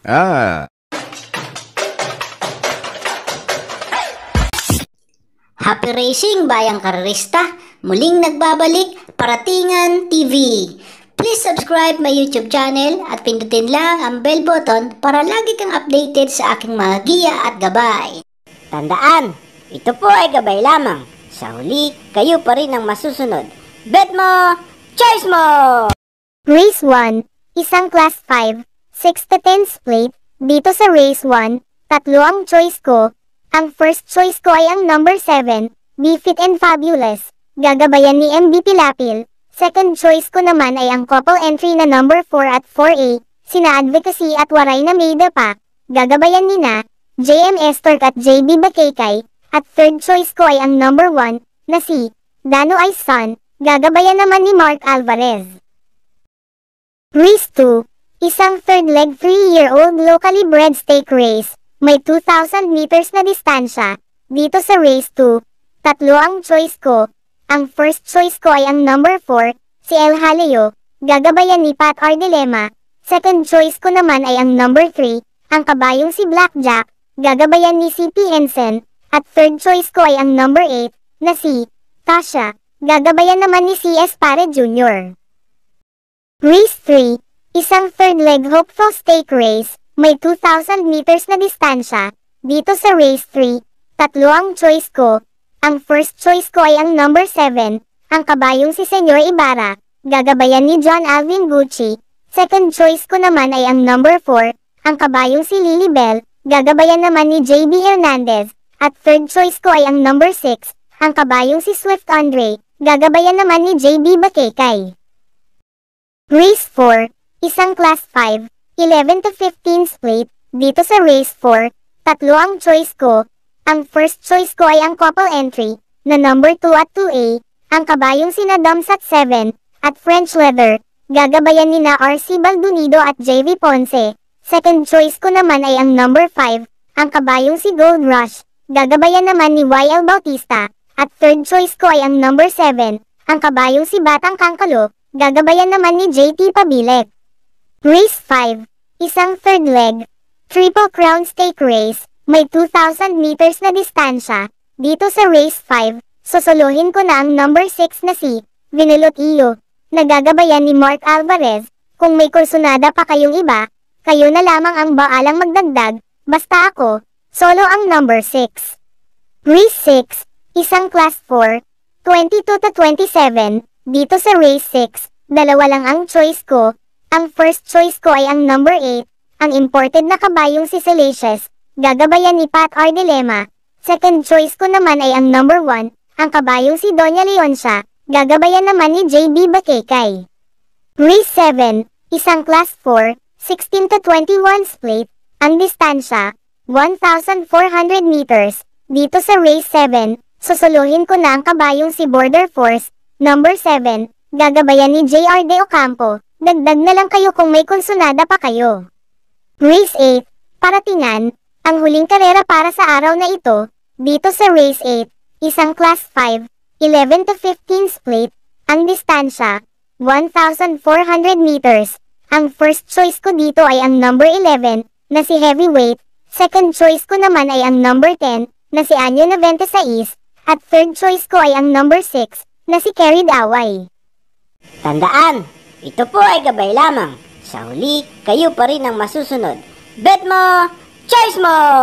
Ah. Happy Racing Bayang Karerista, muling nagbabalik Paratingan TV. Please subscribe my YouTube channel at pindutin lang ang bell button para lagi kang updated sa aking mga giya at gabay. Tandaan, ito po ay gabay lamang. Sa huli, kayo pa rin ang masusunod. Bet mo, choice mo! Race 1, isang Class 5, 6 to 10 split. Dito sa Race 1, tatlo ang choice ko. Ang first choice ko ay ang number 7, Be Fit and Fabulous. Gagabayan ni MVP Lapil. Second choice ko naman ay ang couple entry na number 4 at 4A, sina Advocacy at Waray na Mayda pa. Gagabayan ni na JM Estork at JB Bakaykay. At third choice ko ay ang number 1, na si Dano Ice Son. Gagabayan naman ni Mark Alvarez. Race 2, isang third leg 3-year-old locally bred stake race. May 2,000 meters na distansya. Dito sa Race 2, tatlo ang choice ko. Ang first choice ko ay ang number 4, si El Jaleo. Gagabayan ni Pat Ardilema. Second choice ko naman ay ang number 3, ang kabayong si Blackjack. Gagabayan ni CP Henson. At third choice ko ay ang number 8, na si Tasha. Gagabayan naman ni CS Pare Jr. Race 3, isang third leg hopeful stake race. May 2,000 meters na distansya. Dito sa Race 3, tatlo ang choice ko. Ang first choice ko ay ang number 7, ang kabayong si Senyor Ibarra. Gagabayan ni John Alvin Gucci. Second choice ko naman ay ang number 4, ang kabayong si Lily Bell. Gagabayan naman ni JB Hernandez. At third choice ko ay ang number 6, ang kabayong si Swift Andre. Gagabayan naman ni JB Bakaykay. Race 4, isang Class 5, 11 to 15 split. Dito sa Race 4, tatlo ang choice ko. Ang first choice ko ay ang couple entry, na number 2 at 2A, ang kabayong sina Dumsat 7, at French Leather. Gagabayan ni na RC Baldunido at JV Ponce. Second choice ko naman ay ang number 5, ang kabayong si Gold Rush. Gagabayan naman ni YL Bautista. At third choice ko ay ang number 7, ang kabayong si Batang Kangkalo. Gagabayan naman ni JT Pabilek. Race 5, isang third leg, Triple Crown Stake Race. May 2,000 meters na distansya. Dito sa Race 5, sosolohin ko na ang number 6 na si Vinilot Iyo. Nagagabayan ni Mark Alvarez. Kung may kursunada pa kayong iba, kayo na lamang ang baalang magdagdag. Basta ako, solo ang number 6. Race 6, isang Class 4, 22 to 27. Dito sa Race 6, dalawa lang ang choice ko. Ang first choice ko ay ang number 8, ang imported na kabayong si Salacious. Gagabayan ni Pat Ardilema. Second choice ko naman ay ang number 1, ang kabayong si Doña Leoncia. Gagabayan naman ni JB Bakaykay. Race 7, isang Class 4, 16 to 21 split. Ang distansya, 1,400 meters. Dito sa Race 7, sosolohin ko na ang kabayong si Border Force, number 7. Gagabayan ni JR De Ocampo. Dagdag na lang kayo kung may konsunada pa kayo. Race 8, Paratingan, ang huling karera para sa araw na ito. Dito sa Race 8, isang Class 5, 11 to 15 split. Ang distansya, 1,400 meters. Ang first choice ko dito ay ang number 11, na si Heavyweight. Second choice ko naman ay ang number 10, na si Anyo Naventesais. At third choice ko ay ang number 6, na si Carried Away. Tandaan, ito po ay gabay lamang. Sa huli, kayo pa rin ang masusunod. Bet mo, choice mo!